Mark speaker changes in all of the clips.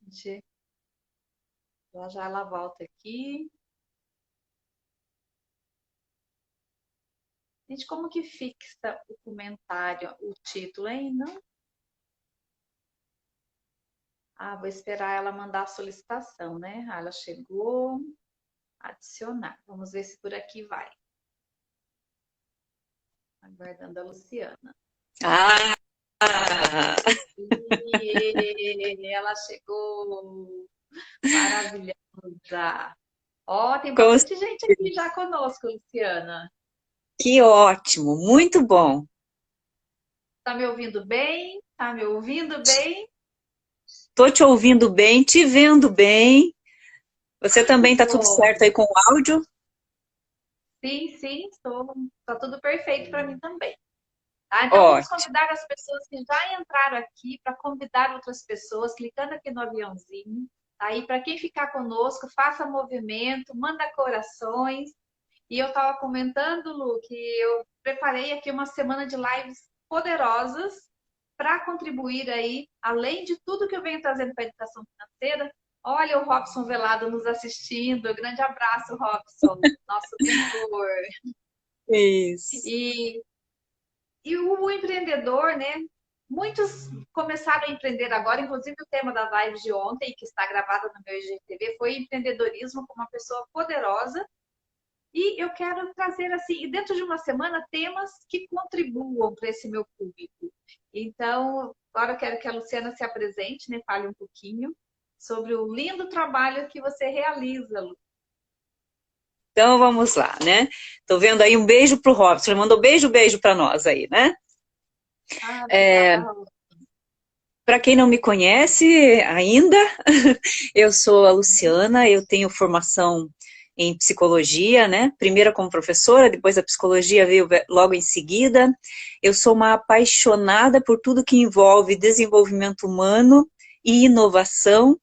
Speaker 1: Gente, já já ela volta aqui. Gente, como que fixa o comentário, o título, hein? Não? Ah, vou esperar ela mandar a solicitação, né? Ah, ela chegou. Adicionar. Vamos ver se por aqui vai. Aguardando a Luciana.
Speaker 2: Ah,
Speaker 1: E ela chegou. Maravilhosa. Ó, tem
Speaker 2: cons-
Speaker 1: bastante gente aqui já conosco, Luciana.
Speaker 2: que ótimo, muito bom.
Speaker 1: Tá me ouvindo bem? Tá me ouvindo bem?
Speaker 2: Tô te ouvindo bem, te vendo bem. Você
Speaker 1: Que
Speaker 2: também tá tudo
Speaker 1: bom.
Speaker 2: certo aí com o áudio?
Speaker 1: Sim, sim, estou. Tá tudo perfeito para mim também. Tá? Então vamos
Speaker 2: Ótimo.
Speaker 1: convidar as pessoas que já entraram aqui para convidar outras pessoas, clicando aqui no aviãozinho. Aí, para quem ficar conosco, faça movimento, manda corações. E eu estava comentando, Lu, que eu preparei aqui uma semana de lives poderosas para contribuir aí, além de tudo que eu venho trazendo para a educação financeira. Olha o Robson Velado nos assistindo. Grande abraço, Robson, nosso mentor.
Speaker 2: Isso.
Speaker 1: E o empreendedor, né? Muitos começaram a empreender agora, inclusive o tema da live de ontem, que está gravada no meu IGTV, foi empreendedorismo como uma pessoa poderosa. E eu quero trazer, assim, dentro de uma semana, temas que contribuam para esse meu público. Então, agora eu quero que a Luciana se apresente, né? Fale um pouquinho sobre o lindo trabalho que você realiza, Lu.
Speaker 2: Então vamos lá, né? Tô vendo aí um beijo pro Robson. Ele mandou beijo, beijo para nós aí, né?
Speaker 1: Ah, obrigada, Lu.
Speaker 2: Para quem não me conhece ainda, eu sou a Luciana, eu tenho formação em psicologia, né? Primeiro como professora, depois a psicologia veio logo em seguida. Eu sou uma apaixonada por tudo que envolve desenvolvimento humano e inovação.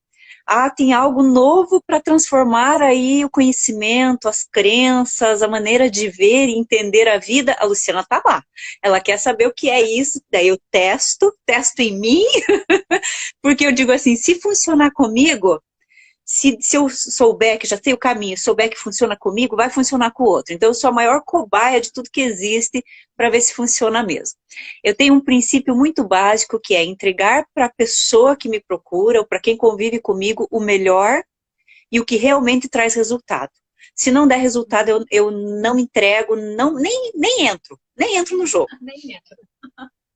Speaker 2: Ah, tem algo novo para transformar aí o conhecimento, as crenças, a maneira de ver e entender a vida. A Luciana está lá. Ela quer saber o que é isso, daí eu testo em mim, porque eu digo assim, se funcionar comigo, se eu souber que já sei o caminho, souber que funciona comigo, vai funcionar com o outro. Então, eu sou a maior cobaia de tudo que existe para ver se funciona mesmo. Eu tenho um princípio muito básico que é entregar para a pessoa que me procura, ou para quem convive comigo, o melhor e o que realmente traz resultado. Se não der resultado, eu não entrego, não, nem entro no jogo.
Speaker 1: Nem entra.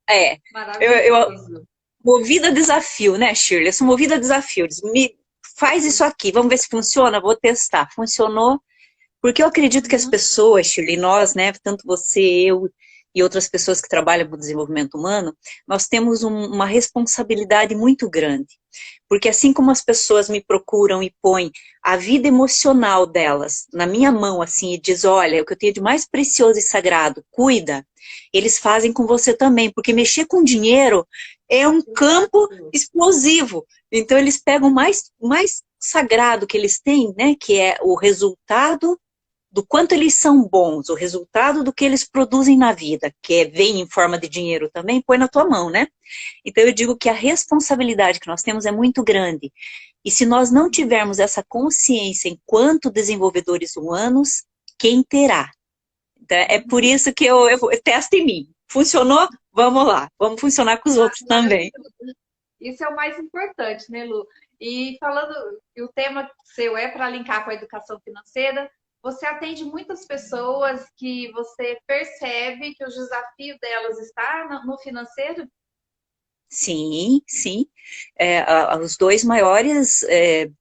Speaker 2: É, eu
Speaker 1: Maravilhoso.
Speaker 2: movida a desafio, né, Shirley? Eu sou movida a desafio. Me faz isso aqui, vamos ver se funciona, vou testar. Funcionou, porque eu acredito que as
Speaker 1: Uhum.
Speaker 2: pessoas, Shirley, nós, né, tanto você, eu e outras pessoas que trabalham com o desenvolvimento humano, nós temos uma responsabilidade muito grande. Porque assim como as pessoas me procuram e põem a vida emocional delas na minha mão, assim, e diz, olha, o que eu tenho de mais precioso e sagrado, cuida, eles fazem com você também, porque mexer com dinheiro é um campo
Speaker 1: Exato.
Speaker 2: explosivo. Então eles pegam o mais sagrado que eles têm, né, que é o resultado do quanto eles são bons, o resultado do que eles produzem na vida, que vem em forma de dinheiro também, põe na tua mão, né? Então eu digo que a responsabilidade que nós temos é muito grande. E se nós não tivermos essa consciência enquanto desenvolvedores humanos, quem terá? Então, é por
Speaker 1: Uhum.
Speaker 2: isso que eu testo em mim. Funcionou? Vamos lá. Vamos funcionar com os outros também.
Speaker 1: Maravilhoso. Isso é o mais importante, né, Lu? E falando que o tema seu é para linkar com a educação financeira, você atende muitas pessoas que você percebe que o desafio delas está no financeiro?
Speaker 2: Sim, sim. Os dois maiores,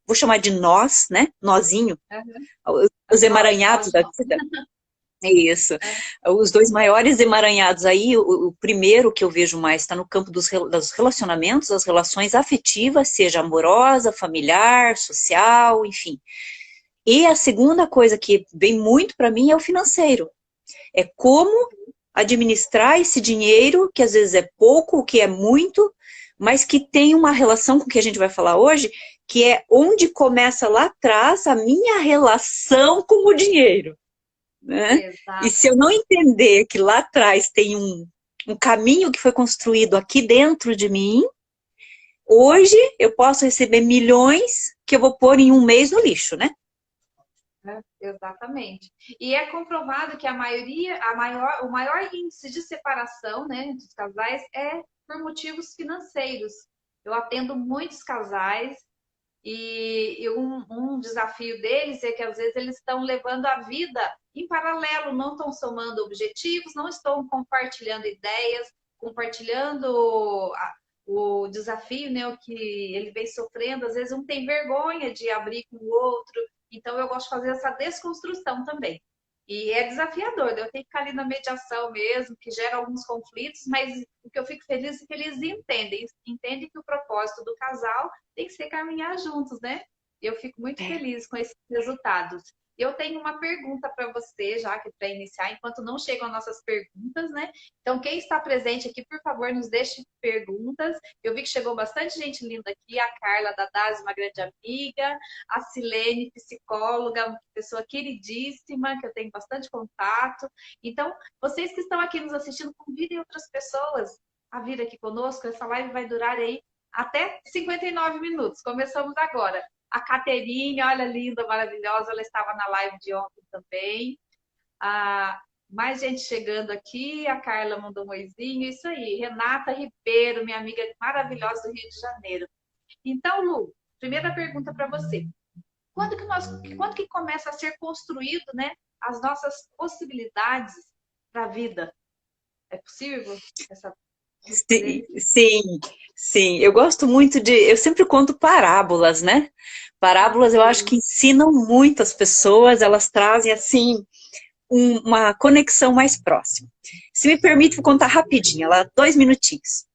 Speaker 2: vou chamar de nós, né? Nozinho.
Speaker 1: Uhum.
Speaker 2: Os
Speaker 1: Nós
Speaker 2: emaranhados
Speaker 1: de
Speaker 2: da
Speaker 1: nós.
Speaker 2: vida. É isso.
Speaker 1: É.
Speaker 2: Os dois maiores emaranhados aí, o primeiro que eu vejo mais está no campo dos relacionamentos, das relações afetivas, seja amorosa, familiar, social, enfim. E a segunda coisa que vem muito para mim é o financeiro. É como administrar esse dinheiro, que às vezes é pouco, o que é muito, mas que tem uma relação com o que a gente vai falar hoje, que é onde começa lá atrás a minha relação com o dinheiro, né? E se eu
Speaker 1: Exato.
Speaker 2: não entender que lá atrás tem um caminho que foi construído aqui dentro de mim, Hoje eu posso receber milhões que eu vou pôr em um mês no lixo, né?
Speaker 1: Exatamente. E é comprovado que o maior índice de separação, né, dos casais é por motivos financeiros. Eu atendo muitos casais e um desafio deles é que às vezes eles estão levando a vida em paralelo, não estão somando objetivos, não estão compartilhando ideias, compartilhando o desafio, né, o que ele vem sofrendo. Às vezes um tem vergonha de abrir com o outro, então eu gosto de fazer essa desconstrução também. E é desafiador, né? Eu tenho que ficar ali na mediação mesmo, que gera alguns conflitos, mas o que eu fico feliz é que eles entendem que o propósito do casal tem que ser caminhar juntos, né? Eu fico muito feliz com esses resultados. Eu tenho uma pergunta para você, já que para iniciar, enquanto não chegam as nossas perguntas, né? Então, quem está presente aqui, por favor, nos deixe perguntas. Eu vi que chegou bastante gente linda aqui, a Carla da DAS, uma grande amiga, a Silene, psicóloga, uma pessoa queridíssima, que eu tenho bastante contato. Então, vocês que estão aqui nos assistindo, convidem outras pessoas a vir aqui conosco. Essa live vai durar aí até 59 minutos. Começamos agora. A Caterine, olha, linda, maravilhosa, ela estava na live de ontem também. Mais gente chegando aqui, a Carla mandou um oizinho, isso aí. Renata Ribeiro, minha amiga maravilhosa do Rio de Janeiro. Então, Lu, primeira pergunta para você. Quando que começa a ser construído, né, as nossas possibilidades para a vida? É possível essa
Speaker 2: Sim, sim, sim. Eu gosto muito de. Eu sempre conto parábolas, né? Parábolas eu acho que ensinam muito as pessoas, elas trazem, assim, uma conexão mais próxima. Se me permite, vou contar rapidinho, ela, 2 minutinhos.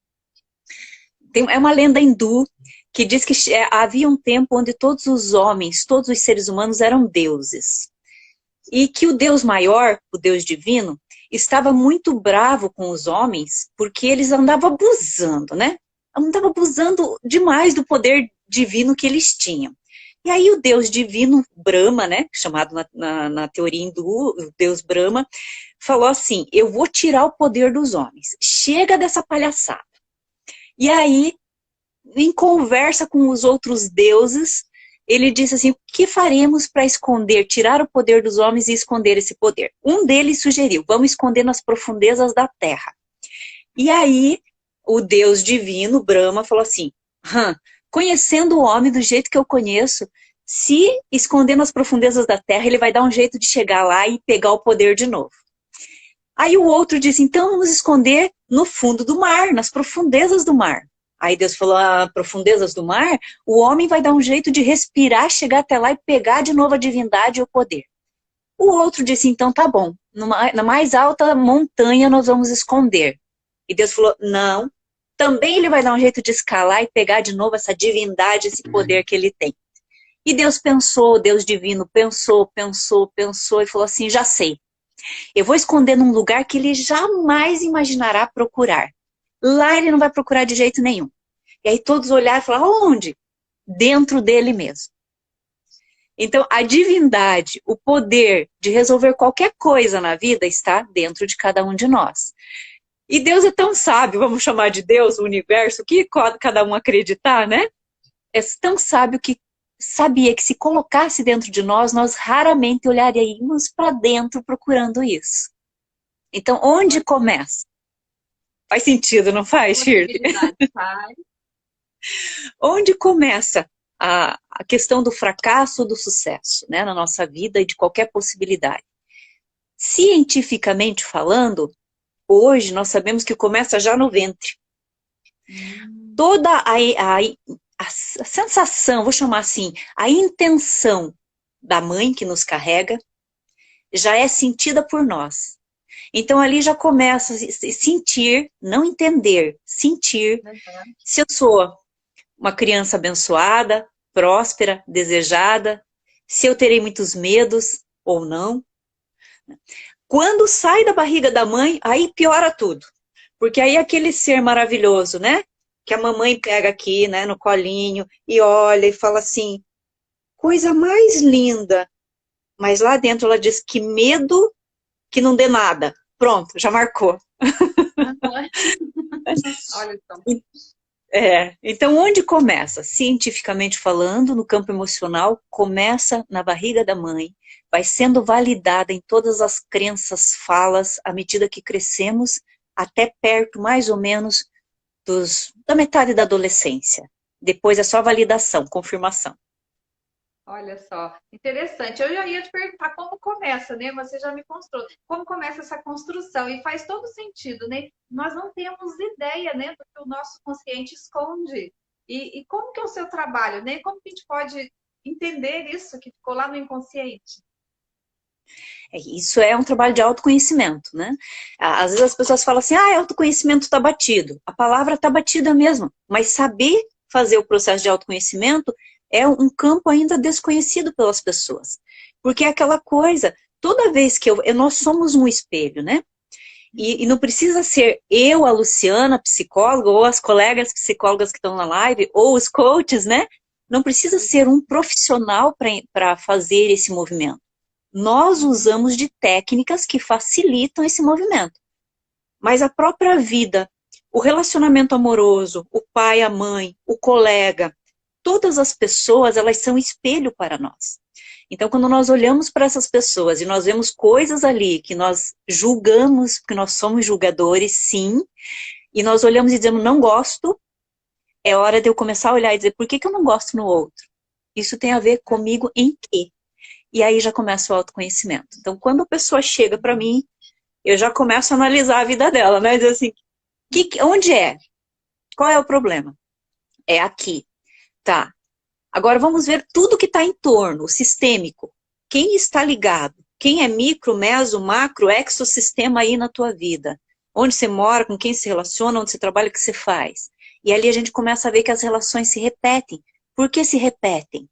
Speaker 2: É uma lenda hindu que diz que havia um tempo onde todos os homens, todos os seres humanos eram deuses. E que o Deus maior, o Deus divino, estava muito bravo com os homens porque eles andavam abusando, né? Andavam abusando demais do poder divino que eles tinham. E aí o Deus divino, Brahma, né? Chamado na teoria hindu, o Deus Brahma, falou assim, eu vou tirar o poder dos homens. Chega dessa palhaçada. E aí, em conversa com os outros deuses, ele disse assim, o que faremos para esconder, tirar o poder dos homens e esconder esse poder? Um deles sugeriu, vamos esconder nas profundezas da terra. E aí, o Deus divino, Brahma, falou assim, conhecendo o homem do jeito que eu conheço, se esconder nas profundezas da terra, ele vai dar um jeito de chegar lá e pegar o poder de novo. Aí o outro disse, então vamos esconder no fundo do mar, nas profundezas do mar. Aí Deus falou, profundezas do mar, o homem vai dar um jeito de respirar, chegar até lá e pegar de novo a divindade e o poder. O outro disse, então tá bom, na mais alta montanha nós vamos esconder. E Deus falou, não, também ele vai dar um jeito de escalar e pegar de novo essa divindade, esse poder que ele tem. E Deus pensou, Deus divino pensou e falou assim, já sei. Eu vou esconder num lugar que ele jamais imaginará procurar. Lá ele não vai procurar de jeito nenhum. E aí todos olharam e falaram, onde? Dentro dele mesmo. Então, a divindade, o poder de resolver qualquer coisa na vida está dentro de cada um de nós. E Deus é tão sábio, vamos chamar de Deus, o universo, que cada um acreditar, né? É tão sábio que sabia que se colocasse dentro de nós, nós raramente olharíamos para dentro procurando isso. Então, onde começa? Faz sentido, não faz, Shirley?
Speaker 1: Faz.
Speaker 2: Onde começa a questão do fracasso ou do sucesso, né, na nossa vida e de qualquer possibilidade? Cientificamente falando, hoje nós sabemos que começa já no ventre. Toda a sensação, vou chamar assim, a intenção da mãe que nos carrega já é sentida por nós. Então ali já começa a sentir, não entender, sentir se eu sou uma criança abençoada, próspera, desejada, se eu terei muitos medos ou não. Quando sai da barriga da mãe, aí piora tudo. Porque aí aquele ser maravilhoso, né? Que a mamãe pega aqui, né, no colinho, e olha e fala assim, coisa mais linda. Mas lá dentro ela diz que medo que não dê nada. Pronto, já marcou.
Speaker 1: Olha só.
Speaker 2: Então onde começa? Cientificamente falando, no campo emocional, começa na barriga da mãe, vai sendo validada em todas as crenças, falas, à medida que crescemos, até perto, mais ou menos, da metade da adolescência. Depois é só validação, confirmação.
Speaker 1: Olha só, interessante. Eu já ia te perguntar como começa, né? Você já me mostrou como começa essa construção e faz todo sentido, né? Nós não temos ideia, né, do que o nosso consciente esconde. E como que é o seu trabalho, né? Como que a gente pode entender isso que ficou lá no inconsciente?
Speaker 2: Isso é um trabalho de autoconhecimento, né? Às vezes as pessoas falam assim, autoconhecimento está batido. A palavra está batida mesmo, mas saber fazer o processo de autoconhecimento é um campo ainda desconhecido pelas pessoas. Porque é aquela coisa, toda vez que nós somos um espelho, né? E não precisa ser eu, a Luciana, psicóloga, ou as colegas psicólogas que estão na live, ou os coaches, né? Não precisa ser um profissional para fazer esse movimento. Nós usamos de técnicas que facilitam esse movimento. Mas a própria vida, o relacionamento amoroso, o pai, a mãe, o colega, todas as pessoas, elas são espelho para nós. Então, quando nós olhamos para essas pessoas e nós vemos coisas ali que nós julgamos, porque nós somos julgadores, sim, e nós olhamos e dizemos, não gosto, é hora de eu começar a olhar e dizer, por que eu não gosto no outro? Isso tem a ver comigo em quê? E aí já começa o autoconhecimento. Então, quando a pessoa chega para mim, eu já começo a analisar a vida dela, né? Dizer assim, onde é? Qual é o problema? É aqui. Tá. Agora vamos ver tudo que está em torno, o sistêmico. Quem está ligado? Quem é micro, meso, macro, exossistema aí na tua vida? Onde você mora, com quem se relaciona, onde você trabalha, o que você faz? E ali a gente começa a ver que as relações se repetem. Por que se repetem?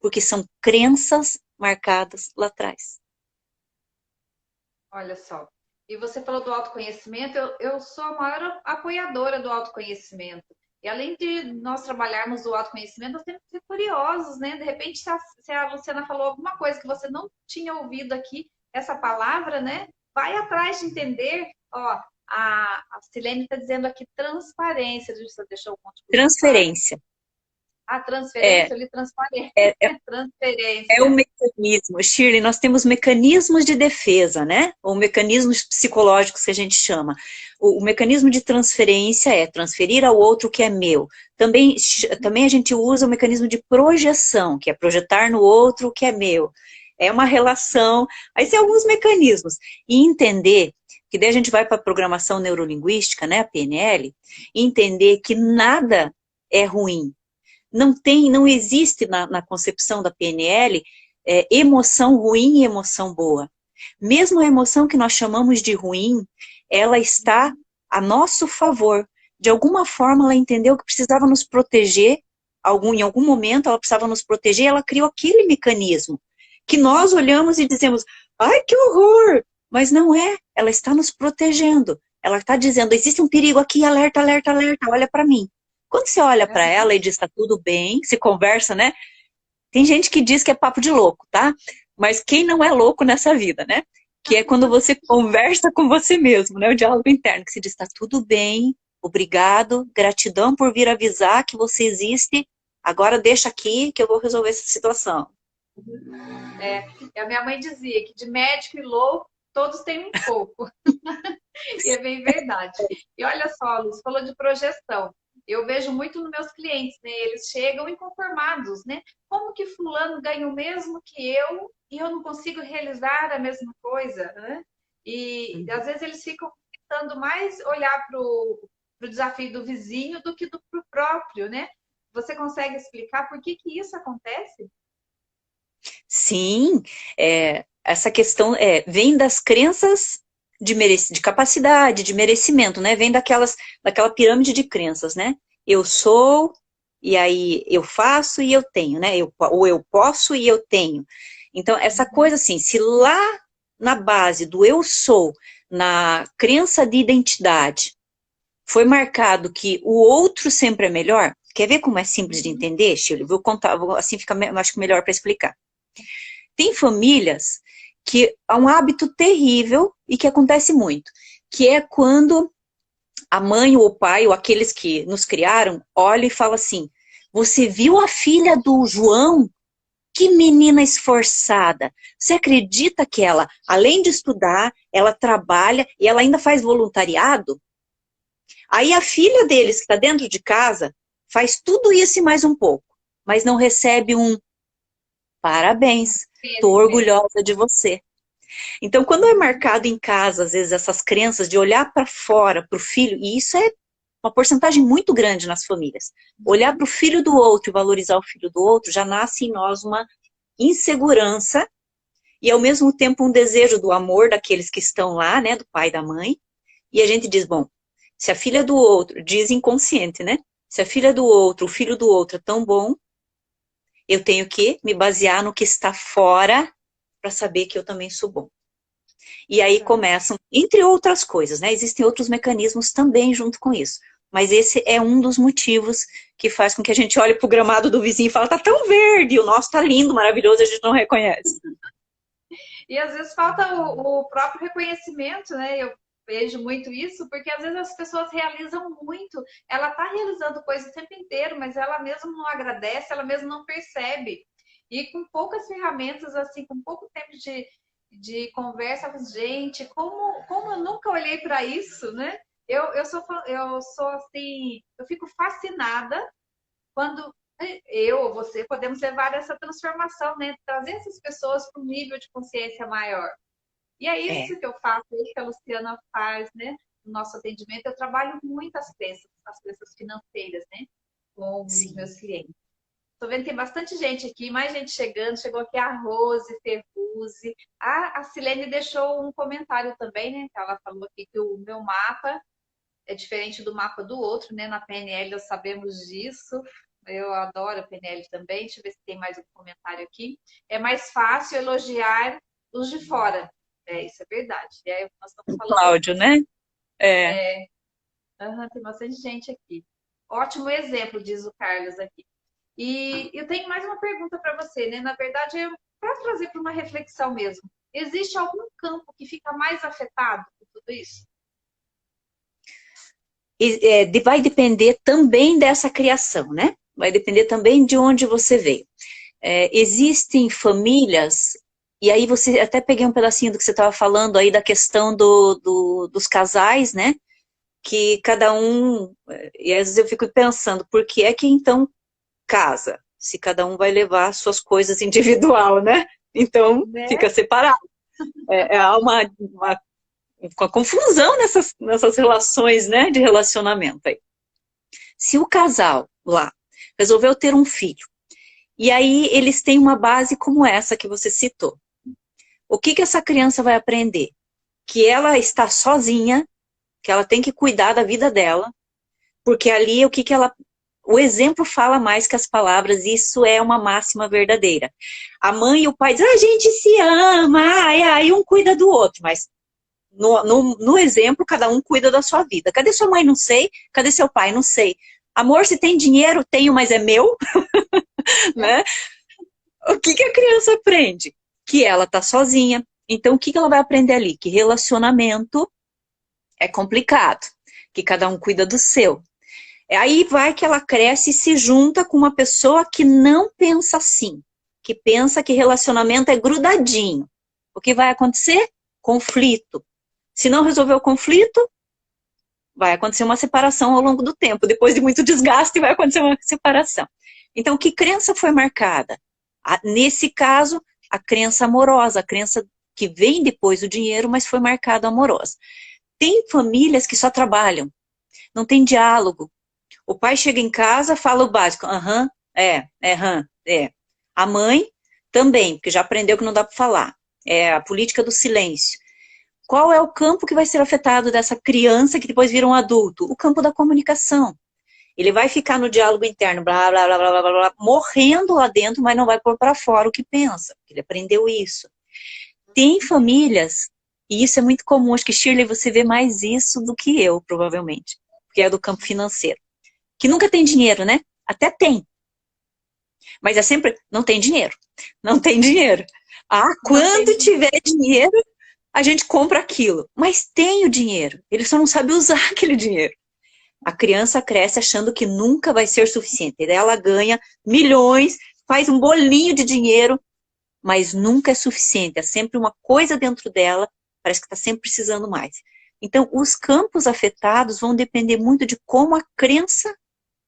Speaker 2: Porque são crenças marcadas lá atrás.
Speaker 1: Olha só. E você falou do autoconhecimento, eu sou a maior apoiadora do autoconhecimento. E além de nós trabalharmos o autoconhecimento, nós temos que ser curiosos, né? De repente, se a Luciana falou alguma coisa que você não tinha ouvido aqui, essa palavra, né? Vai atrás de entender. Ó, a Silene está dizendo aqui transparência. Deixa eu continuar.
Speaker 2: Transferência.
Speaker 1: A transferência, eu li transparência. Transferência.
Speaker 2: É o mecanismo, Shirley, nós temos mecanismos de defesa, né? Ou mecanismos psicológicos que a gente chama. O mecanismo de transferência é transferir ao outro o que é meu. Também a gente usa o mecanismo de projeção, que é projetar no outro o que é meu. É uma relação, aí tem alguns mecanismos. E entender, que daí a gente vai para a programação neurolinguística, né, a PNL, e entender que nada é ruim. Não existe na concepção da PNL emoção ruim e emoção boa. Mesmo a emoção que nós chamamos de ruim, ela está a nosso favor. De alguma forma ela entendeu que precisava nos proteger, em algum momento ela precisava nos proteger, ela criou aquele mecanismo, que nós olhamos e dizemos, ai que horror, mas não é, ela está nos protegendo, ela está dizendo, existe um perigo aqui, alerta, alerta, alerta, olha para mim. Quando você olha para ela e diz, está tudo bem, se conversa, né? Tem gente que diz que é papo de louco, tá? Mas quem não é louco nessa vida, né? Que é quando você conversa com você mesmo, né? O diálogo interno, que se diz, está tudo bem, obrigado, gratidão por vir avisar que você existe, agora deixa aqui que eu vou resolver essa situação.
Speaker 1: A minha mãe dizia que de médico e louco, todos têm um pouco. E é bem verdade. E olha só, Luz, falou de projeção. Eu vejo muito nos meus clientes, né? Eles chegam inconformados, né? Como que fulano ganha o mesmo que eu e eu não consigo realizar a mesma coisa, né? E às vezes eles ficam tentando mais olhar para o desafio do vizinho do que pro próprio, né? Você consegue explicar por que isso acontece?
Speaker 2: Sim, essa questão vem das crenças de capacidade, de merecimento, né? Vem daquela pirâmide de crenças, né? Eu sou, e aí eu faço e eu tenho, né? Ou eu posso e eu tenho. Então, essa coisa assim, se lá na base do eu sou, na crença de identidade, foi marcado que o outro sempre é melhor, quer ver como é simples de entender, Shirley? Vou contar, assim fica, acho que melhor para explicar. Tem famílias que há um hábito terrível e que acontece muito, que é quando a mãe ou o pai, ou aqueles que nos criaram, olha e fala assim, você viu a filha do João? Que menina esforçada. Você acredita que ela, além de estudar, ela trabalha e ela ainda faz voluntariado? Aí a filha deles, que está dentro de casa, faz tudo isso e mais um pouco, mas não recebe um parabéns, estou orgulhosa de você. Então, quando é marcado em casa, às vezes, essas crenças de olhar para fora, para o filho, e isso é uma porcentagem muito grande nas famílias, olhar para o filho do outro e valorizar o filho do outro, já nasce em nós uma insegurança e, ao mesmo tempo, um desejo do amor daqueles que estão lá, né, do pai e da mãe, e a gente diz, bom, se a filha do outro, diz inconsciente, né, se a filha do outro, o filho do outro é tão bom, eu tenho que me basear no que está fora para saber que eu também sou bom. E aí começam, entre outras coisas, né? Existem outros mecanismos também junto com isso. Mas esse é um dos motivos que faz com que a gente olhe para o gramado do vizinho e fala, tá tão verde, o nosso tá lindo, maravilhoso, a gente não reconhece.
Speaker 1: E às vezes falta o próprio reconhecimento, né? Eu vejo muito isso, porque às vezes as pessoas realizam muito. Ela tá realizando coisa o tempo inteiro, mas ela mesma não agradece, ela mesma não percebe. E com poucas ferramentas, assim, com pouco tempo de conversa com gente, como eu nunca olhei para isso, né? Eu sou assim, eu fico fascinada quando eu ou você podemos levar essa transformação, né? Trazer essas pessoas para um nível de consciência maior. E é isso que eu faço, é isso que a Luciana faz, né? No nosso atendimento, eu trabalho muito as crenças financeiras, né? Com os meus clientes. Estou vendo que tem bastante gente aqui, mais gente chegando. Chegou aqui a Rose Ferruzzi. A Silene deixou um comentário também, né? Ela falou aqui que o meu mapa é diferente do mapa do outro, né? Na PNL nós sabemos disso. Eu adoro a PNL também. Deixa eu ver se tem mais um comentário aqui. É mais fácil elogiar os de fora. É, isso é verdade. E aí nós estamos falando
Speaker 2: Cláudio, né?
Speaker 1: Tem bastante gente aqui. Ótimo exemplo, diz o Carlos aqui. E eu tenho mais uma pergunta para você, né? Na verdade, para trazer para uma reflexão mesmo. Existe algum campo que fica mais afetado por tudo isso?
Speaker 2: Vai depender também dessa criação, né? Vai depender também de onde você veio. Existem famílias, e aí você até peguei um pedacinho do que você estava falando aí da questão dos casais, né? Que cada um, e às vezes eu fico pensando, por que é que então casa? Se cada um vai levar suas coisas individual, né? Então, fica separado. Há uma confusão nessas relações, né, de relacionamento aí. Se o casal lá resolveu ter um filho, e aí eles têm uma base como essa que você citou, o que essa criança vai aprender? Que ela está sozinha, que ela tem que cuidar da vida dela, porque ali o exemplo fala mais que as palavras, e isso é uma máxima verdadeira. A mãe e o pai dizem, a gente se ama, aí um cuida do outro, mas no exemplo, cada um cuida da sua vida. Cadê sua mãe? Não sei. Cadê seu pai? Não sei. Amor, se tem dinheiro, tenho, mas é meu. Né? O que a criança aprende? Que ela está sozinha. Então, o que ela vai aprender ali? Que relacionamento é complicado. Que cada um cuida do seu. Aí vai que ela cresce e se junta com uma pessoa que não pensa assim. Que pensa que relacionamento é grudadinho. O que vai acontecer? Conflito. Se não resolver o conflito, vai acontecer uma separação ao longo do tempo. Depois de muito desgaste, vai acontecer uma separação. Então, que crença foi marcada? Nesse caso, a crença amorosa, a crença que vem depois do dinheiro, mas foi marcada amorosa. Tem famílias que só trabalham, não tem diálogo. O pai chega em casa, fala o básico, A mãe também, porque já aprendeu que não dá para falar. É a política do silêncio. Qual é o campo que vai ser afetado dessa criança que depois vira um adulto? O campo da comunicação. Ele vai ficar no diálogo interno, blá, blá, blá, blá, blá, blá, morrendo lá dentro, mas não vai pôr para fora o que pensa. Ele aprendeu isso. Tem famílias, e isso é muito comum, acho que, Shirley, você vê mais isso do que eu, provavelmente, porque é do campo financeiro, que nunca tem dinheiro, né? Até tem. Mas é sempre, não tem dinheiro. Não tem dinheiro. Quando tiver dinheiro, a gente compra aquilo, mas tem o dinheiro, ele só não sabe usar aquele dinheiro. A criança cresce achando que nunca vai ser suficiente, e daí ela ganha milhões, faz um bolinho de dinheiro, mas nunca é suficiente, é sempre uma coisa dentro dela, parece que está sempre precisando mais. Então, os campos afetados vão depender muito de como a crença,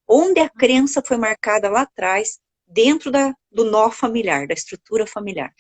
Speaker 2: onde a crença foi marcada lá atrás, dentro do nó familiar, da estrutura familiar.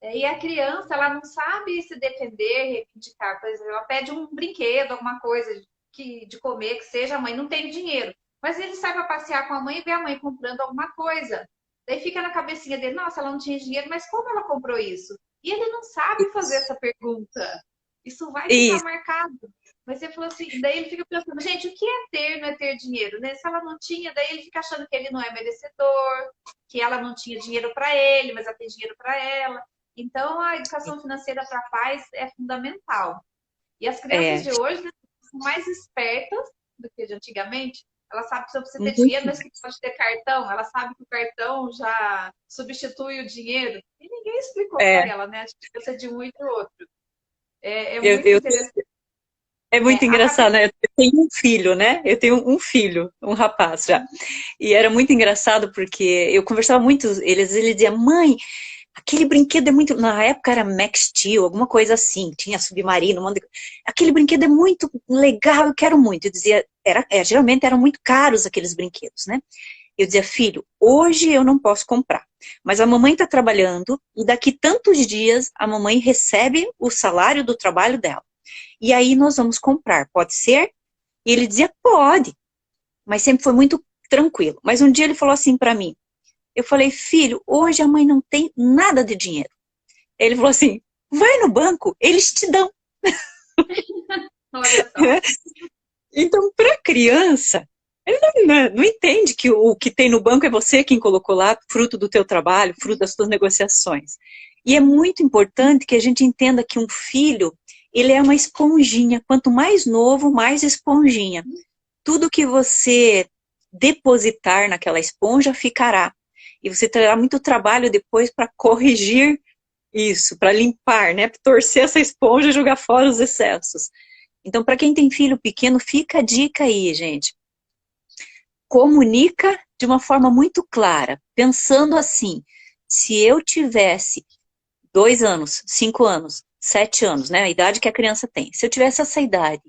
Speaker 1: E a criança, ela não sabe se defender, reivindicar. Por exemplo, ela pede um brinquedo, alguma coisa de comer, que seja, a mãe não tem dinheiro. Mas ele sai para passear com a mãe e vê a mãe comprando alguma coisa. Daí fica na cabecinha dele, nossa, ela não tinha dinheiro, mas como ela comprou isso? E ele não sabe fazer essa pergunta. Isso vai ficar
Speaker 2: Isso.
Speaker 1: marcado. Mas você falou assim, daí ele fica pensando, gente, o que é ter, não é ter dinheiro, né? Se ela não tinha, daí ele fica achando que ele não é merecedor, que ela não tinha dinheiro para ele, mas ela tem dinheiro para ela. Então, a educação financeira para pais é fundamental. E as crianças
Speaker 2: É.
Speaker 1: de hoje, né, são mais espertas do que de antigamente. Ela sabe que só precisa ter dinheiro,
Speaker 2: Uhum.
Speaker 1: mas que pode ter cartão. Ela sabe que o cartão já substitui o dinheiro. E ninguém explicou para
Speaker 2: É,
Speaker 1: ela, né? A diferença de um e do outro. É
Speaker 2: eu,
Speaker 1: muito
Speaker 2: eu
Speaker 1: interessante.
Speaker 2: É muito
Speaker 1: A
Speaker 2: engraçado,
Speaker 1: Caterina,
Speaker 2: né? Eu tenho um filho, né? Eu tenho um filho, um rapaz já. E era muito engraçado porque eu conversava muito, ele dizia, mãe, aquele brinquedo é muito. Na época era Max Steel, alguma coisa assim, tinha submarino, um monte de... Aquele brinquedo é muito legal, eu quero muito. Eu dizia, geralmente eram muito caros aqueles brinquedos, né? Eu dizia, filho, hoje eu não posso comprar, mas a mamãe está trabalhando e daqui tantos dias a mamãe recebe o salário do trabalho dela. E aí nós vamos comprar, pode ser? E ele dizia, pode, mas sempre foi muito tranquilo. Mas um dia ele falou assim para mim, eu falei, filho, hoje a mãe não tem nada de dinheiro. Ele falou assim, vai no banco, eles te dão.
Speaker 1: olha só.
Speaker 2: Então, para a criança, ele não entende que o que tem no banco é você quem colocou lá, fruto do teu trabalho, fruto das tuas negociações. E é muito importante que a gente entenda que um filho, ele é uma esponjinha. Quanto mais novo, mais esponjinha. Tudo que você depositar naquela esponja ficará. E você terá muito trabalho depois para corrigir isso, para limpar, né? Para torcer essa esponja e jogar fora os excessos. Então, para quem tem filho pequeno, fica a dica aí, gente. Comunica de uma forma muito clara, pensando assim, se eu tivesse 2 anos, 5 anos, 7 anos, né, a idade que a criança tem, se eu tivesse essa idade,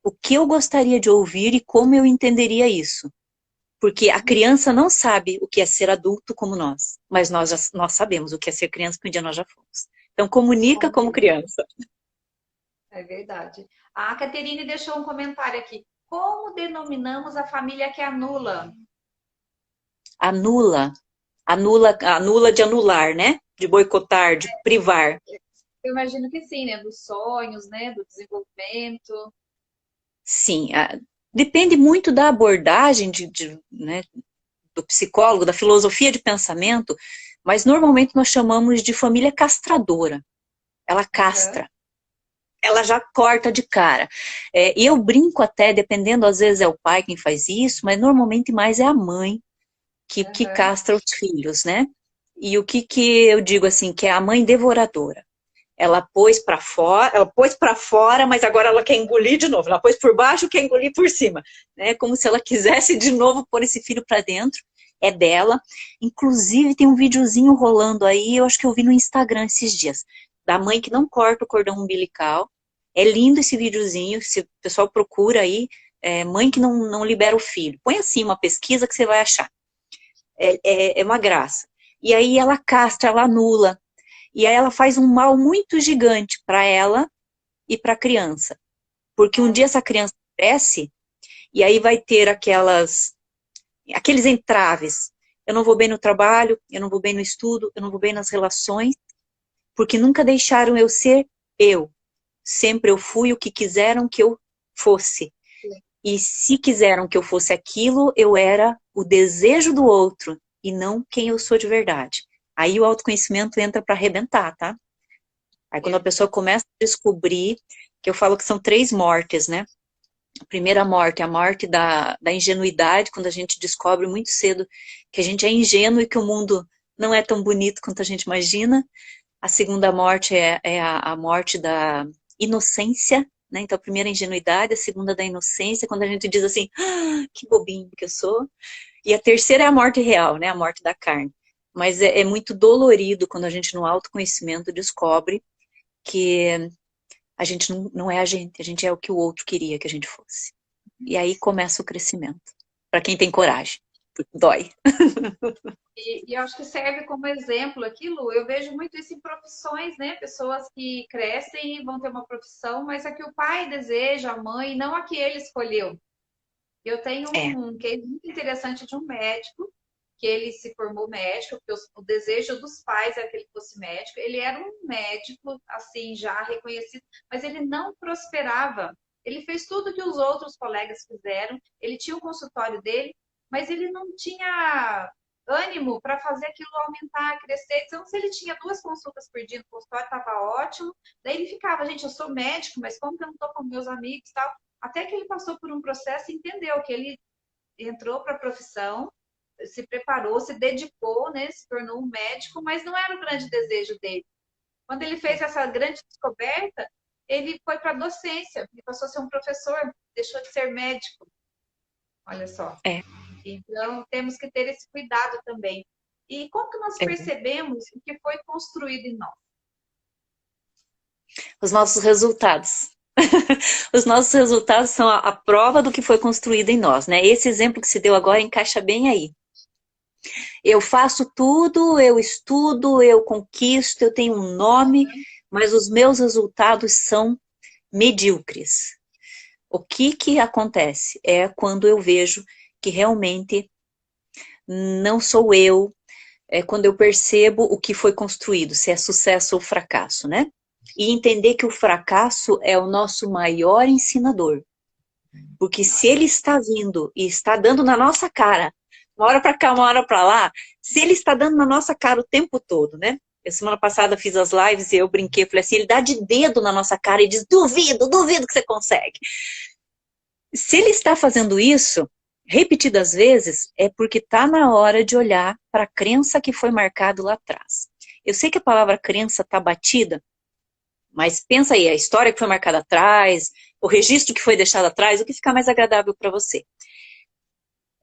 Speaker 2: o que eu gostaria de ouvir e como eu entenderia isso? Porque a criança não sabe o que é ser adulto como nós, mas nós sabemos o que é ser criança, porque um dia nós já fomos. Então, comunica
Speaker 1: Com
Speaker 2: como
Speaker 1: certeza.
Speaker 2: criança.
Speaker 1: É verdade. A Caterine deixou um comentário aqui. Como denominamos a família que anula?
Speaker 2: Anula, anula de anular, né? De boicotar, de privar.
Speaker 1: Eu imagino que sim, né? Dos sonhos, né? Do desenvolvimento.
Speaker 2: Sim, depende muito da abordagem né, do psicólogo, da filosofia de pensamento, mas normalmente nós chamamos de família castradora. Ela
Speaker 1: Aham,
Speaker 2: castra, ela já corta de cara. E eu brinco até, dependendo, às vezes é o pai quem faz isso, mas normalmente mais é a mãe que
Speaker 1: aham,
Speaker 2: castra os filhos, né? E o que eu digo assim, que é a mãe devoradora. Ela pôs para fora, mas agora ela quer engolir de novo. Ela pôs por baixo, quer engolir por cima, né? Como se ela quisesse de novo pôr esse filho para dentro. É dela. Inclusive tem um videozinho rolando aí, eu acho que eu vi no Instagram esses dias, da mãe que não corta o cordão umbilical. É lindo esse videozinho, se o pessoal procura aí, mãe que não libera o filho. Põe assim uma pesquisa que você vai achar. É uma graça. E aí ela castra, ela anula. E aí ela faz um mal muito gigante para ela e para a criança. Porque um dia
Speaker 1: olha,
Speaker 2: essa criança cresce e aí vai ter aqueles entraves. Eu não vou bem no trabalho, eu não vou bem no estudo, eu não vou bem nas relações, porque nunca deixaram eu ser eu. Sempre eu fui o que quiseram que eu fosse. E se quiseram que eu fosse aquilo, eu era o desejo do outro e não quem eu sou de verdade. Aí o autoconhecimento entra para arrebentar, tá? Aí quando a
Speaker 1: é,
Speaker 2: pessoa começa a descobrir, que eu falo que são 3 mortes, né? A primeira morte é a morte da ingenuidade, quando a gente descobre muito cedo que a gente é ingênuo e que o mundo não é tão bonito quanto a gente imagina. A segunda morte é a morte da inocência, né? Então, a primeira é a ingenuidade, a segunda da inocência, quando a gente diz assim, ah, que bobinho que eu sou. E a terceira é a morte real, né? A morte da carne. Mas é muito dolorido quando a gente, no autoconhecimento, descobre que a gente não é a gente é o que o outro queria que a gente fosse. E aí começa o crescimento. Para quem tem coragem, porque dói.
Speaker 1: E eu acho que serve como exemplo aquilo. Eu vejo muito isso em profissões, né? Pessoas que crescem e vão ter uma profissão, mas a que o pai deseja, a mãe, não a que ele escolheu. Eu tenho
Speaker 2: É,
Speaker 1: um case muito interessante de um médico, que ele se formou médico, porque o desejo dos pais era que ele fosse médico. Ele era um médico, assim, já reconhecido, mas ele não prosperava. Ele fez tudo que os outros colegas fizeram, ele tinha o consultório dele, mas ele não tinha ânimo para fazer aquilo aumentar, crescer. Então, se ele tinha 2 consultas por dia no consultório, estava ótimo. Daí ele ficava, gente, eu sou médico, mas como que eu não estou com meus amigos e tal? Até que ele passou por um processo e entendeu que ele entrou para a profissão, se preparou, se dedicou, né, se tornou um médico, mas não era o grande desejo dele. Quando ele fez essa grande descoberta, ele foi para a docência, ele passou a ser um professor, deixou de ser médico. Olha só.
Speaker 2: é,
Speaker 1: Então, temos que ter esse cuidado também. E como que nós
Speaker 2: é.
Speaker 1: percebemos o que foi construído em nós?
Speaker 2: Os nossos resultados. Os nossos resultados são a prova do que foi construído em nós, né? Esse exemplo que se deu agora encaixa bem aí. Eu faço tudo, eu estudo, eu conquisto, eu tenho um nome, mas os meus resultados são medíocres. O que acontece? É quando eu vejo que realmente não sou eu, é quando eu percebo o que foi construído, se é sucesso ou fracasso, né? E entender que o fracasso é o nosso maior ensinador. Porque se ele está vindo e está dando na nossa cara, uma hora para cá, uma hora para lá, se ele está dando na nossa cara o tempo todo, né? Eu, semana passada fiz as lives e eu brinquei, falei assim, ele dá de dedo na nossa cara e diz, duvido, duvido que você consegue. Se ele está fazendo isso repetidas vezes, é porque está na hora de olhar para a crença que foi marcada lá atrás. Eu sei que a palavra crença está batida, mas pensa aí, a história que foi marcada atrás, o registro que foi deixado atrás, o que fica mais agradável para você.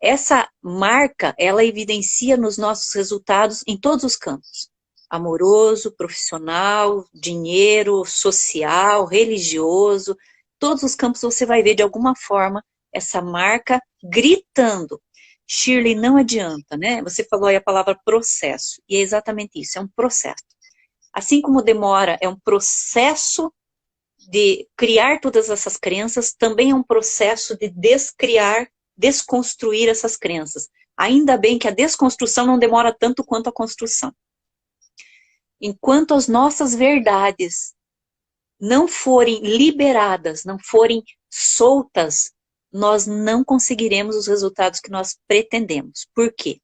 Speaker 2: Essa marca, ela evidencia nos nossos resultados em todos os campos. Amoroso, profissional, dinheiro, social, religioso. Todos os campos você vai ver de alguma forma essa marca gritando. Shirley, não adianta, né? Você falou aí a palavra processo. E é exatamente isso, é um processo. Assim como demora, é um processo de criar todas essas crenças, também é um processo de descriar, desconstruir essas crenças. Ainda bem que a desconstrução não demora tanto quanto a construção. Enquanto as nossas verdades não forem liberadas, não forem soltas, nós não conseguiremos os resultados que nós pretendemos. Por quê?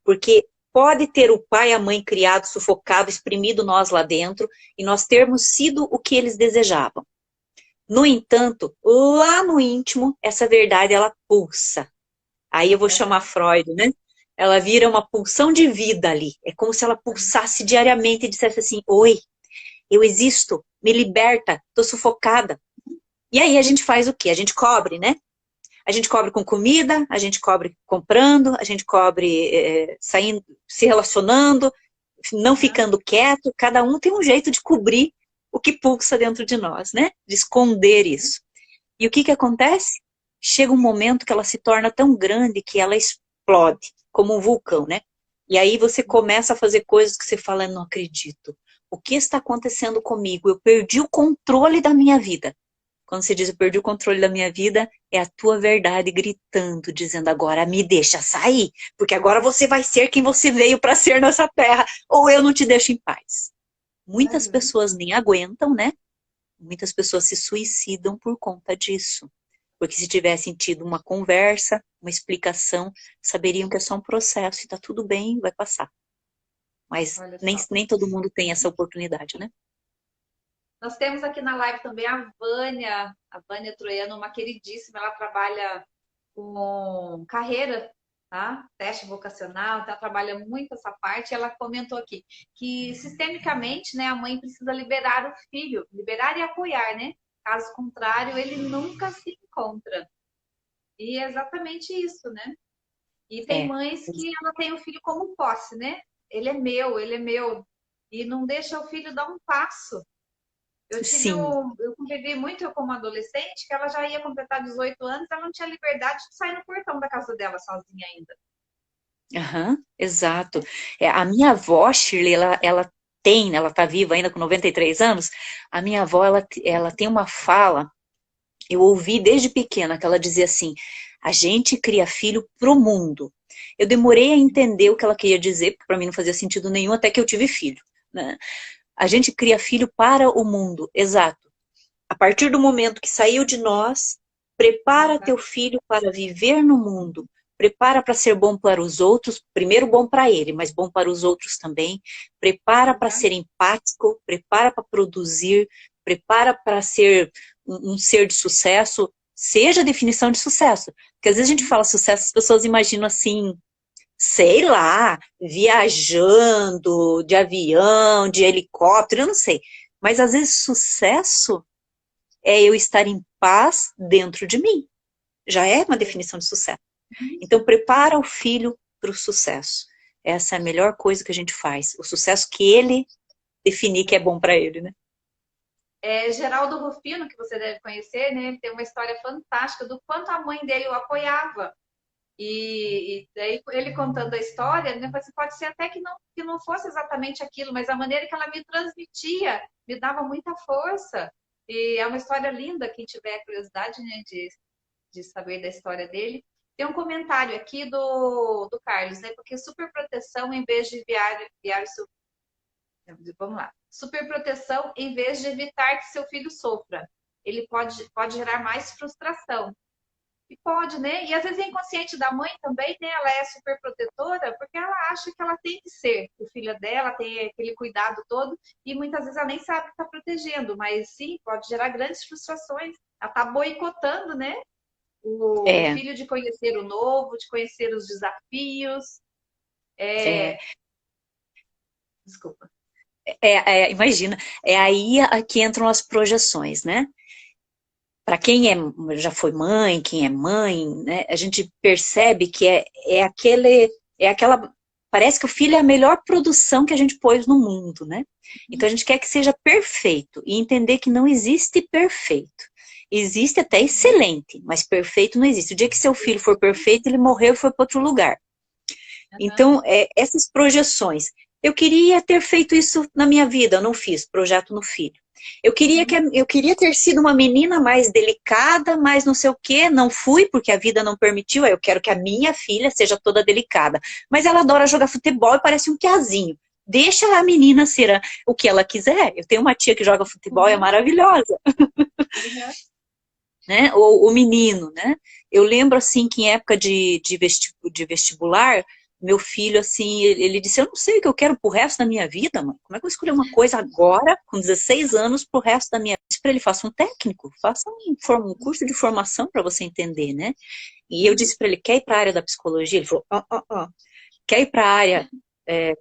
Speaker 2: Porque pode ter o pai e a mãe criado, sufocado, exprimido nós lá dentro, e nós termos sido o que eles desejavam. No entanto, lá no íntimo, essa verdade, ela pulsa. Aí eu vou chamar Freud, né? Ela vira uma pulsão de vida ali. É como se ela pulsasse diariamente e dissesse assim, oi, eu existo, me liberta, tô sufocada. E aí a gente faz o quê? A gente cobre, né? A gente cobre com comida, a gente cobre comprando, a gente cobre saindo, se relacionando, não ficando quieto. Cada um tem um jeito de cobrir o que pulsa dentro de nós, né? De esconder isso. E o que acontece? Chega um momento que ela se torna tão grande que ela explode, como um vulcão, né? E aí você começa a fazer coisas que você fala, não acredito. O que está acontecendo comigo? Eu perdi o controle da minha vida. Quando você diz eu perdi o controle da minha vida, é a tua verdade gritando, dizendo agora me deixa sair, porque agora você vai ser quem você veio para ser nessa terra, ou eu não te deixo em paz. Muitas pessoas nem aguentam, né? Muitas pessoas se suicidam por conta disso. Porque se tivessem tido uma conversa, uma explicação, saberiam que é só um processo e tá tudo bem, vai passar. Mas
Speaker 1: Olha
Speaker 2: nem,
Speaker 1: só.
Speaker 2: nem todo mundo tem essa oportunidade, né?
Speaker 1: Nós temos aqui na live também a Vânia Troiano, uma queridíssima, ela trabalha com carreira tá? Teste vocacional, tá trabalhando muito essa parte. Ela comentou aqui que sistemicamente, né, a mãe precisa liberar o filho, liberar e apoiar, né? Caso contrário, ele nunca se encontra. E é exatamente isso, né? E tem
Speaker 2: É,
Speaker 1: mães que ela tem o filho como posse, né? Ele é meu. E não deixa o filho dar um passo.
Speaker 2: sim.
Speaker 1: Eu convivi muito como adolescente, que ela já ia completar 18 anos, ela não tinha liberdade de sair no portão da casa dela sozinha ainda.
Speaker 2: Aham, exato. É, a minha avó, Shirley, ela tem, ela tá viva ainda com 93 anos, a minha avó, ela tem uma fala, eu ouvi desde pequena, que ela dizia assim, a gente cria filho pro mundo. Eu demorei a entender o que ela queria dizer, porque para mim não fazia sentido nenhum, até que eu tive filho, né? A gente cria filho para o mundo, exato. A partir do momento que saiu de nós, prepara teu filho para viver no mundo. Prepara para ser bom para os outros, primeiro bom para ele, mas bom para os outros também. Prepara para ser empático, prepara para produzir, prepara para ser um ser de sucesso, seja a definição de sucesso. Porque às vezes a gente fala sucesso, as pessoas imaginam assim, sei lá, viajando de avião, de helicóptero, eu não sei. Mas às vezes sucesso é eu estar em paz dentro de mim. Já é uma definição de sucesso. Então, prepara o filho para o sucesso. Essa é a melhor coisa que a gente faz. O sucesso que ele definir que é bom para ele, né?
Speaker 1: Geraldo Rufino, que você deve conhecer, né? Ele tem uma história fantástica do quanto a mãe dele o apoiava. E daí ele contando a história, né, assim, pode ser até que não fosse exatamente aquilo, mas a maneira que ela me transmitia me dava muita força. E é uma história linda, quem tiver curiosidade, né, de saber da história dele. Tem um comentário aqui do Carlos, né? Porque superproteção em vez de vamos lá. Superproteção em vez de evitar que seu filho sofra. Ele pode gerar mais frustração. E pode, né? E às vezes é inconsciente da mãe também, né? Ela é super protetora porque ela acha que ela tem que ser o filho dela, tem aquele cuidado todo, e muitas vezes ela nem sabe que está protegendo, mas sim, pode gerar grandes frustrações. Ela está boicotando, né? O
Speaker 2: É,
Speaker 1: filho de conhecer o novo, de conhecer os desafios.
Speaker 2: é,
Speaker 1: É... Desculpa.
Speaker 2: imagina, é aí que entram as projeções, né? Para quem já foi mãe, quem é mãe, né, a gente percebe que é aquela, parece que o filho é a melhor produção que a gente pôs no mundo, né? Então a gente quer que seja perfeito e entender que não existe perfeito. Existe até excelente, mas perfeito não existe. O dia que seu filho for perfeito, ele morreu e foi para outro lugar.
Speaker 1: Uhum.
Speaker 2: Então, essas projeções. Eu queria ter feito isso na minha vida, eu não fiz, projeto no filho.
Speaker 1: Uhum.
Speaker 2: Eu queria ter sido uma menina mais delicada, mais não sei o quê, não fui porque a vida não permitiu, eu quero que a minha filha seja toda delicada. Mas ela adora jogar futebol e parece um piazinho. Deixa a menina ser o que ela quiser. Eu tenho uma tia que joga futebol e é
Speaker 1: Uhum.
Speaker 2: maravilhosa,
Speaker 1: Uhum.
Speaker 2: né? Ou o menino, né? Eu lembro, assim, que em época de vestibular, meu filho, assim, ele disse, eu não sei o que eu quero pro resto da minha vida, mãe. Como é que eu escolher uma coisa agora, com 16 anos, pro resto da minha vida? Para ele, faça um técnico, faça um curso de formação para você entender, né? E eu
Speaker 1: Uhum.
Speaker 2: disse para ele, quer ir para a área da psicologia? Ele falou, quer ir para a área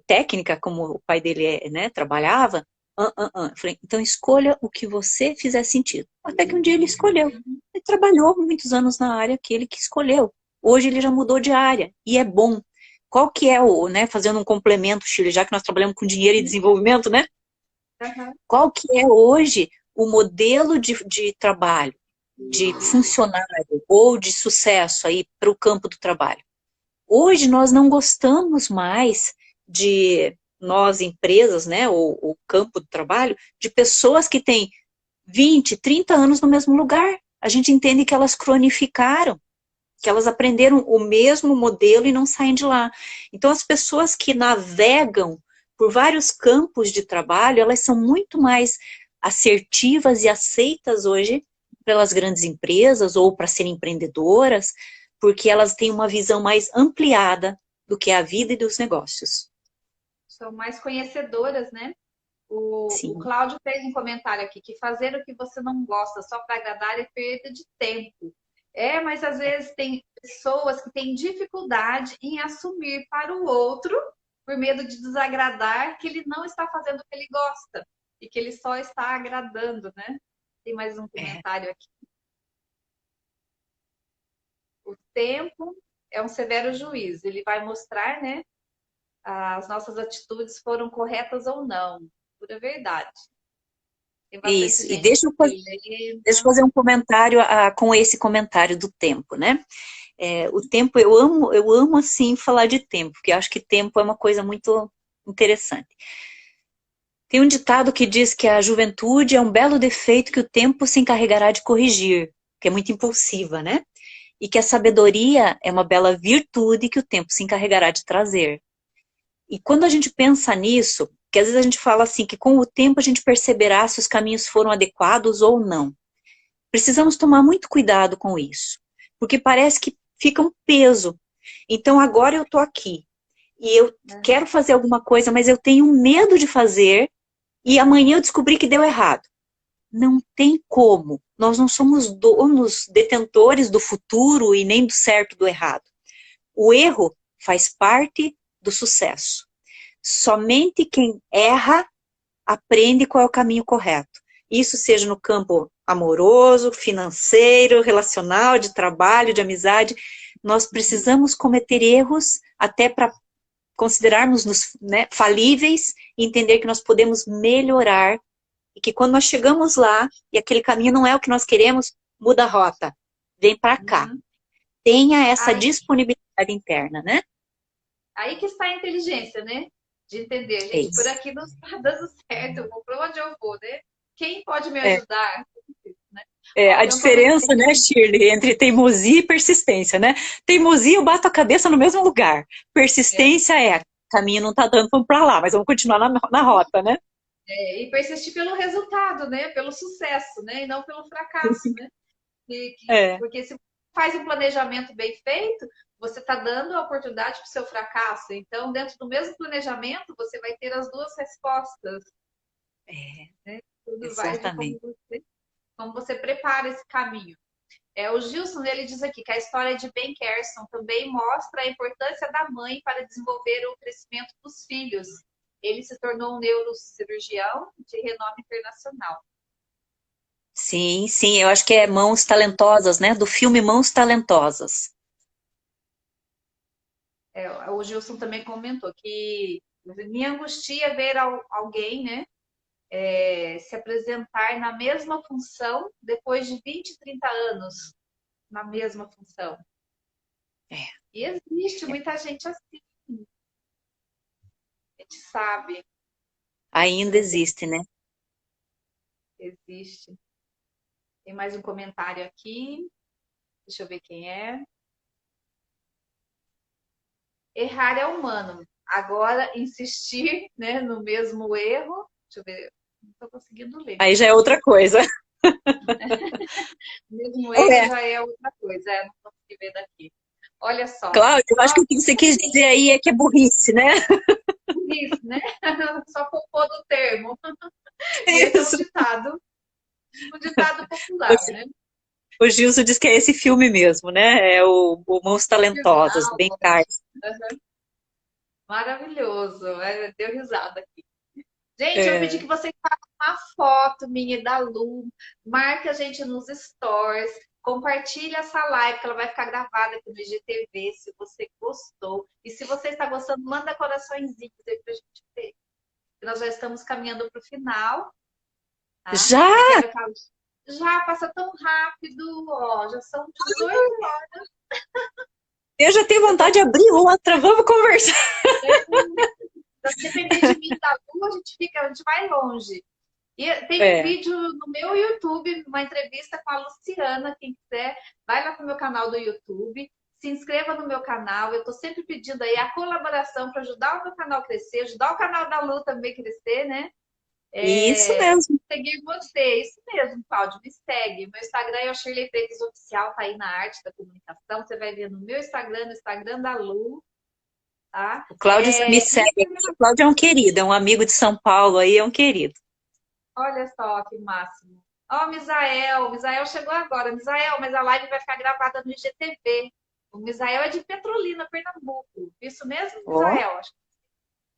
Speaker 2: técnica, como o pai dele né, trabalhava? Eu falei, então escolha o que você fizer sentido. Até que um dia ele escolheu. Ele trabalhou muitos anos na área que ele que escolheu. Hoje ele já mudou de área e é bom. Qual que é né, fazendo um complemento, Chile, já que nós trabalhamos com dinheiro e desenvolvimento, né?
Speaker 1: Uhum.
Speaker 2: Qual que é hoje o modelo de trabalho, de funcionário ou de sucesso aí para o campo do trabalho? Hoje nós não gostamos mais de nós, empresas, né, ou o campo do trabalho, de pessoas que têm 20, 30 anos no mesmo lugar. A gente entende que elas cronificaram, que elas aprenderam o mesmo modelo e não saem de lá. Então, as pessoas que navegam por vários campos de trabalho, elas são muito mais assertivas e aceitas hoje pelas grandes empresas ou para serem empreendedoras, porque elas têm uma visão mais ampliada do que a vida e dos negócios.
Speaker 1: São mais conhecedoras, né? O
Speaker 2: Sim,
Speaker 1: Cláudio fez um comentário aqui que fazer o que você não gosta só para agradar é perda de tempo. Mas às vezes tem pessoas que têm dificuldade em assumir para o outro, por medo de desagradar, que ele não está fazendo o que ele gosta e que ele só está agradando, né? Tem mais um
Speaker 2: É,
Speaker 1: comentário aqui. O tempo é um severo juiz, ele vai mostrar, né, as nossas atitudes foram corretas ou não. Pura verdade. Tem bastante
Speaker 2: isso. E
Speaker 1: gente
Speaker 2: deixa eu
Speaker 1: helena.
Speaker 2: fazer um comentário com esse comentário do tempo, né? O tempo, eu amo assim falar de tempo, porque eu acho que tempo é uma coisa muito interessante. Tem um ditado que diz que a juventude é um belo defeito que o tempo se encarregará de corrigir, que é muito impulsiva, né? E que a sabedoria é uma bela virtude que o tempo se encarregará de trazer. E quando a gente pensa nisso, que às vezes a gente fala assim, que com o tempo a gente perceberá se os caminhos foram adequados ou não. Precisamos tomar muito cuidado com isso, porque parece que fica um peso. Então agora eu estou aqui e eu quero fazer alguma coisa, mas eu tenho medo de fazer e amanhã eu descobri que deu errado. Não tem como. Nós não somos donos, detentores do futuro e nem do certo do errado. O erro faz parte do sucesso. Somente quem erra aprende qual é o caminho correto. Isso seja no campo amoroso, financeiro, relacional, de trabalho, de amizade. Nós precisamos cometer erros até para considerarmos-nos, né, falíveis e entender que nós podemos melhorar e que quando nós chegamos lá e aquele caminho não é o que nós queremos, muda a rota, vem para cá.
Speaker 1: Uhum.
Speaker 2: Tenha essa
Speaker 1: Aí,
Speaker 2: disponibilidade interna, né?
Speaker 1: aí que está a inteligência, né? De entender,
Speaker 2: É
Speaker 1: gente, por
Speaker 2: isso.
Speaker 1: aqui não está dando certo, eu vou para onde eu vou, né? Quem pode me
Speaker 2: É.
Speaker 1: ajudar? Né? Ó,
Speaker 2: A
Speaker 1: tem um comentário
Speaker 2: diferença, né, Shirley, entre teimosia e persistência, né? Teimosia, eu bato a cabeça no mesmo lugar. Persistência o caminho não tá dando, vamos para lá, mas vamos continuar na rota, né?
Speaker 1: e persistir pelo resultado, né? Pelo sucesso, né? E não pelo fracasso, né?
Speaker 2: É,
Speaker 1: Porque se faz um planejamento bem feito, você está dando a oportunidade para o seu fracasso. Então, dentro do mesmo planejamento, você vai ter as duas respostas.
Speaker 2: é,
Speaker 1: Né? Tudo vai de
Speaker 2: exatamente.
Speaker 1: como você prepara esse caminho. O Gilson, ele diz aqui que a história de Ben Carson também mostra a importância da mãe para desenvolver o crescimento dos filhos. Ele se tornou um neurocirurgião de renome internacional.
Speaker 2: Sim, sim, eu acho que é Mãos Talentosas, né? Do filme Mãos Talentosas.
Speaker 1: O Gilson também comentou que me angustia ver alguém, né, se apresentar na mesma função depois de 20, 30 anos na mesma função.
Speaker 2: É,
Speaker 1: E existe
Speaker 2: é.
Speaker 1: muita gente assim, a gente sabe,
Speaker 2: Ainda
Speaker 1: não tem,
Speaker 2: existe, né?
Speaker 1: existe. Tem mais um comentário aqui, deixa eu ver quem é. Errar é humano. Agora, insistir, né, no mesmo erro, deixa eu ver, não estou conseguindo ler,
Speaker 2: Aí já é
Speaker 1: gente.
Speaker 2: outra coisa.
Speaker 1: O mesmo erro
Speaker 2: É,
Speaker 1: já é outra coisa, não consegui ver daqui. Olha só,
Speaker 2: Cláudia, eu acho que o que você quis dizer aí é que é burrice, né?
Speaker 1: isso, né? Só poupou do termo. E esse é
Speaker 2: Isso.
Speaker 1: um ditado popular, né?
Speaker 2: O Gilson diz que é esse filme mesmo, né? É o Mãos Talentosas, do Ben Carson.
Speaker 1: Maravilhoso. Deu risada aqui. Gente, eu pedi
Speaker 2: É.
Speaker 1: que vocês façam uma foto minha e da Lu, marque a gente nos stories, compartilhe essa live, que ela vai ficar gravada aqui no IGTV, se você gostou. E se você está gostando, manda coraçõezinhos aí pra gente ver. Nós já estamos caminhando para o final, tá?
Speaker 2: Já?
Speaker 1: Eu quero que já passa tão rápido, ó, já são 18 horas.
Speaker 2: Eu já tenho
Speaker 1: Eu tô
Speaker 2: vontade de abrir outra, vamos conversar.
Speaker 1: Se depender de mim da Lu, a gente vai longe. E tem um
Speaker 2: É.
Speaker 1: vídeo no meu YouTube, uma entrevista com a Luciana, quem quiser, vai lá pro meu canal do YouTube, se inscreva no meu canal. Eu estou sempre pedindo aí a colaboração para ajudar o meu canal a crescer, ajudar o canal da Lu também a crescer, né?
Speaker 2: Isso mesmo.
Speaker 1: Seguir você, isso mesmo, Cláudio, me segue. Meu Instagram é o Shirley Freitas Oficial, tá aí na arte da comunicação. Você vai ver no meu Instagram, no Instagram da Lu, tá?
Speaker 2: O Cláudio já me segue. O Cláudio é um querido, é um amigo de São Paulo aí, é um querido.
Speaker 1: Olha só que máximo. Ó, o Misael chegou agora. Misael, mas a live vai ficar gravada no IGTV. O Misael é de Petrolina, Pernambuco. Isso mesmo,
Speaker 2: Ó,
Speaker 1: Misael? Acho que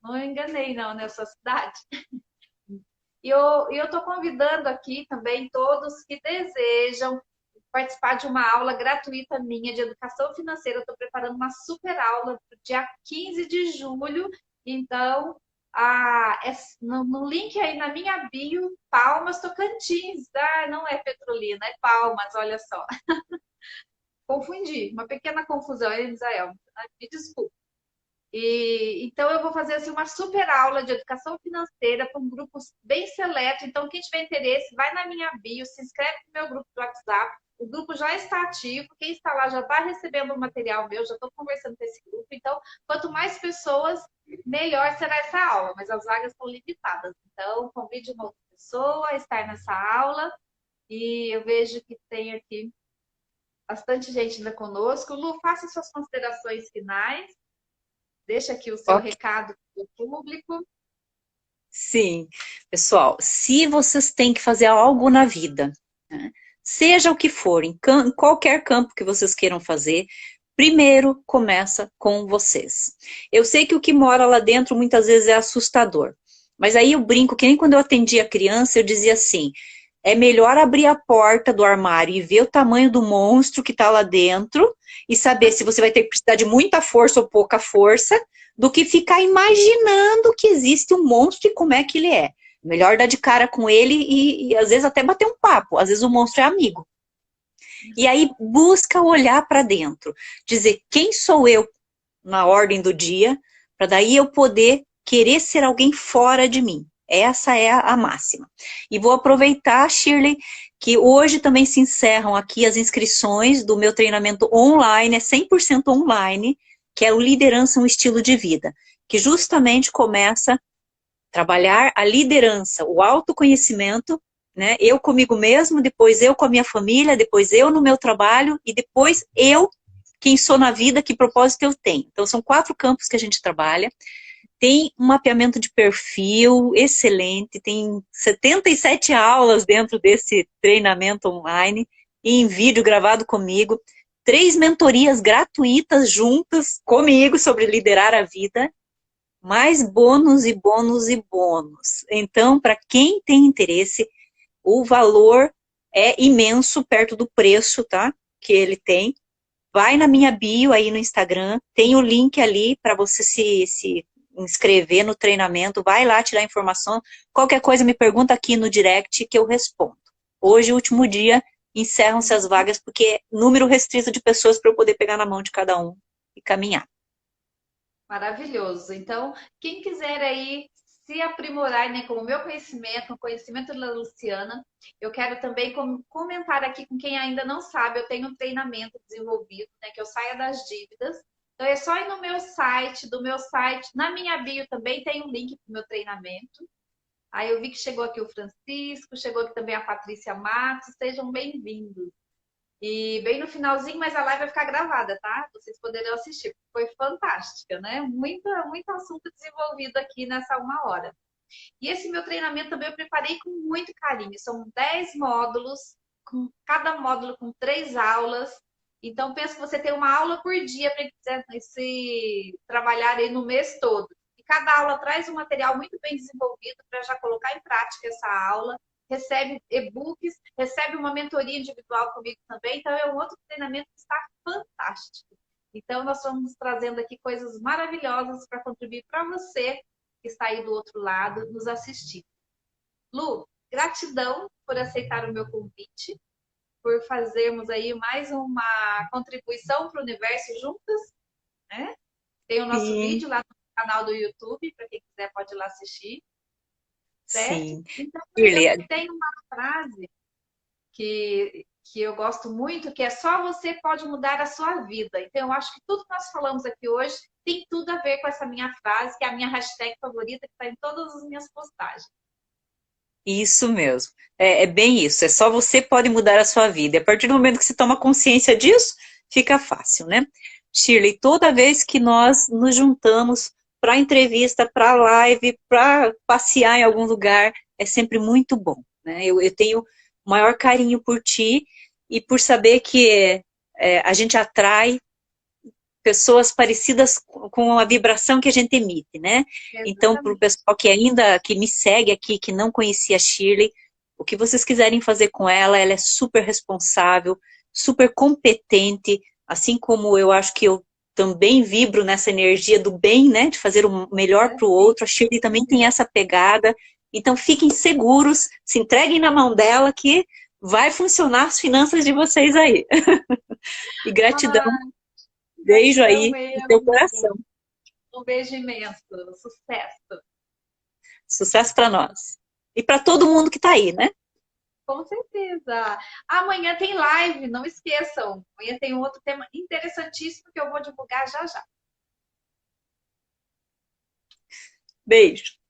Speaker 1: não enganei, não, nessa cidade. E eu estou convidando aqui também todos que desejam participar de uma aula gratuita minha de educação financeira. Eu estou preparando uma super aula para o dia 15 de julho. Então, no link aí na minha bio, Palmas Tocantins. Ah, não é Petrolina, é Palmas, olha só. Confundi, uma pequena confusão, Elisael. Me desculpe. Então, eu vou fazer assim, uma super aula de educação financeira para um grupo bem seleto. Então, quem tiver interesse, vai na minha bio, se inscreve no meu grupo do WhatsApp. O grupo já está ativo, quem está lá já está recebendo o material meu, já estou conversando com esse grupo. Então, quanto mais pessoas, melhor será essa aula, mas as vagas são limitadas. Então, convide uma outra pessoa a estar nessa aula. E eu vejo que tem aqui bastante gente ainda conosco. Lu, faça suas considerações finais. Deixa aqui o seu
Speaker 2: ok.
Speaker 1: recado para o público.
Speaker 2: Sim, pessoal, se vocês têm que fazer algo na vida, né, seja o que for, em qualquer campo que vocês queiram fazer, primeiro começa com vocês. Eu sei que o que mora lá dentro muitas vezes é assustador, mas aí eu brinco que nem quando eu atendia criança, eu dizia assim, é melhor abrir a porta do armário e ver o tamanho do monstro que está lá dentro e saber se você vai ter que precisar de muita força ou pouca força, do que ficar imaginando que existe um monstro e como é que ele é. Melhor dar de cara com ele e às vezes até bater um papo. Às vezes o monstro é amigo. E aí busca olhar para dentro. Dizer quem sou eu na ordem do dia, para daí eu poder querer ser alguém fora de mim. Essa é a máxima. E vou aproveitar, Shirley, que hoje também se encerram aqui as inscrições do meu treinamento online, é 100% online, que é o Liderança, um Estilo de Vida, que justamente começa a trabalhar a liderança, o autoconhecimento, né? Eu comigo mesmo, depois eu com a minha família, depois eu no meu trabalho e depois eu, quem sou na vida, que propósito eu tenho. Então são 4 campos que a gente trabalha. Tem um mapeamento de perfil excelente, tem 77 aulas dentro desse treinamento online, em vídeo gravado comigo, 3 mentorias gratuitas juntas comigo sobre liderar a vida, mais bônus e bônus e bônus. Então, para quem tem interesse, o valor é imenso perto do preço, tá? Que ele tem. Vai na minha bio aí no Instagram, tem o link ali para você se inscrever no treinamento, vai lá tirar informação. Qualquer coisa me pergunta aqui no direct que eu respondo. Hoje, último dia, encerram-se as vagas porque é número restrito de pessoas para eu poder pegar na mão de cada um e caminhar.
Speaker 1: Maravilhoso. Então, quem quiser aí se aprimorar, né, com o meu conhecimento, o conhecimento da Luciana, eu quero também comentar aqui com quem ainda não sabe, eu tenho um treinamento desenvolvido, né, que eu saia das dívidas. Então, é só ir no meu site, na minha bio também tem um link para o meu treinamento. Aí eu vi que chegou aqui o Francisco, chegou aqui também a Patrícia Matos, sejam bem-vindos. E bem no finalzinho, mas a live vai ficar gravada, tá? Vocês poderão assistir. Foi fantástica, né? Muito assunto desenvolvido aqui nessa 1 hora. E esse meu treinamento também eu preparei com muito carinho. São 10 módulos, com cada módulo com 3 aulas. Então, penso que você tem uma aula por dia para quem quiser se trabalhar aí no mês todo. E cada aula traz um material muito bem desenvolvido para já colocar em prática essa aula. Recebe e-books, recebe uma mentoria individual comigo também. Então, é um outro treinamento que está fantástico. Então, nós estamos trazendo aqui coisas maravilhosas para contribuir para você que está aí do outro lado nos assistindo. Lu, gratidão por aceitar o meu convite, por fazermos aí mais uma contribuição para o universo juntas, né? Tem o nosso
Speaker 2: Sim,
Speaker 1: vídeo lá no canal do YouTube, para quem quiser pode ir lá assistir, certo?
Speaker 2: sim.
Speaker 1: Então, eu
Speaker 2: Shirley,
Speaker 1: tenho uma frase que eu gosto muito, que é só você pode mudar a sua vida. Então, eu acho que tudo que nós falamos aqui hoje tem tudo a ver com essa minha frase, que é a minha hashtag favorita, que está em todas as minhas postagens.
Speaker 2: isso mesmo. É bem isso. É só você pode mudar a sua vida. E a partir do momento que você toma consciência disso, fica fácil, né? Shirley, toda vez que nós nos juntamos para entrevista, para live, para passear em algum lugar, é sempre muito bom, né? Eu tenho o maior carinho por ti e por saber que a gente atrai pessoas parecidas com a vibração que a gente emite, né? Então, para o
Speaker 1: Exatamente.
Speaker 2: pessoal que ainda que me segue aqui, que não conhecia a Shirley, o que vocês quiserem fazer com ela é super responsável, super competente, assim como eu acho que eu também vibro nessa energia do bem, né? De fazer o melhor para o
Speaker 1: Sim.
Speaker 2: outro. A Shirley também tem essa pegada. Então, fiquem seguros, se entreguem na mão dela que vai funcionar as finanças de vocês aí. E gratidão,
Speaker 1: Ah,
Speaker 2: beijo
Speaker 1: gratidão
Speaker 2: aí no teu
Speaker 1: mesmo.
Speaker 2: coração.
Speaker 1: Um beijo imenso. Sucesso.
Speaker 2: Sucesso para nós. E para todo mundo que está aí, né?
Speaker 1: Com certeza. Amanhã tem live, não esqueçam. Amanhã tem um outro tema interessantíssimo que eu vou divulgar já já.
Speaker 2: Beijo.